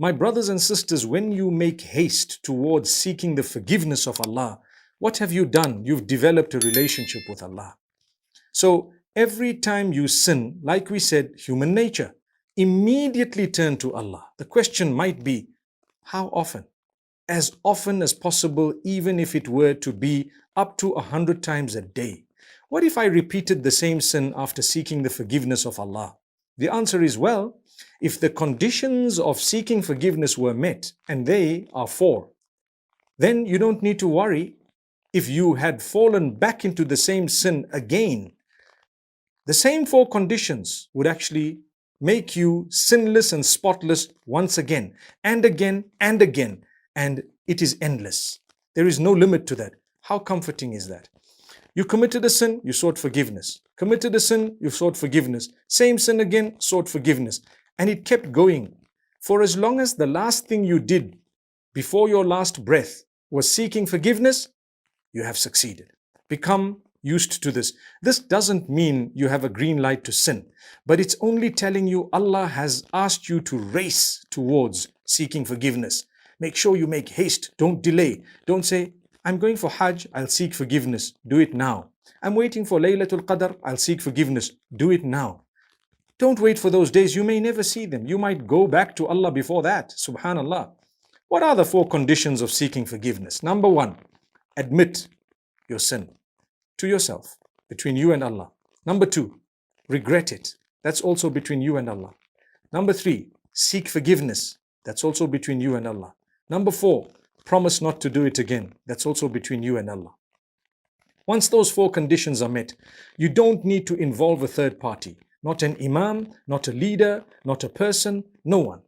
My brothers and sisters, when you make haste towards seeking the forgiveness of Allah, what have you done? You've developed a relationship with Allah. So every time you sin, like we said, human nature, immediately turn to Allah. The question might be, how often? As often as possible, even if it were to be up to 100 times a day. What if I repeated the same sin after seeking the forgiveness of Allah? The answer is, well, if the conditions of seeking forgiveness were met, and they are 4, then you don't need to worry if you had fallen back into the same sin again. The same 4 conditions would actually make you sinless and spotless once again, and again, and again. And it is endless. There is no limit to that. How comforting is that? You committed a sin, you sought forgiveness. Committed a sin, you sought forgiveness. Same sin again, sought forgiveness. And it kept going. For as long as the last thing you did before your last breath was seeking forgiveness, you have succeeded. Become used to this. This doesn't mean you have a green light to sin, but it's only telling you Allah has asked you to race towards seeking forgiveness. Make sure you make haste. Don't delay. Don't say, I'm going for Hajj, I'll seek forgiveness. Do it now. I'm waiting for Laylatul Qadr, I'll seek forgiveness. Do it now. Don't wait for those days. You may never see them. You might go back to Allah before that. Subhanallah. What are the 4 conditions of seeking forgiveness? Number 1, admit your sin to yourself, between you and Allah. Number 2, regret it. That's also between you and Allah. Number 3, seek forgiveness. That's also between you and Allah. Number 4, promise not to do it again. That's also between you and Allah. Once those 4 conditions are met, you don't need to involve a third party. Not an imam, not a leader, not a person, no one.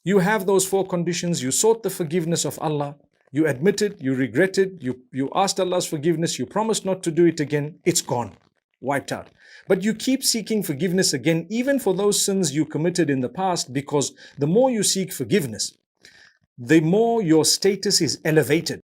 You have those 4 conditions. You sought the forgiveness of Allah. You admitted, you regretted, you asked Allah's forgiveness, you promised not to do it again. It's gone, wiped out. But you keep seeking forgiveness again, even for those sins you committed in the past, because the more you seek forgiveness, the more your status is elevated.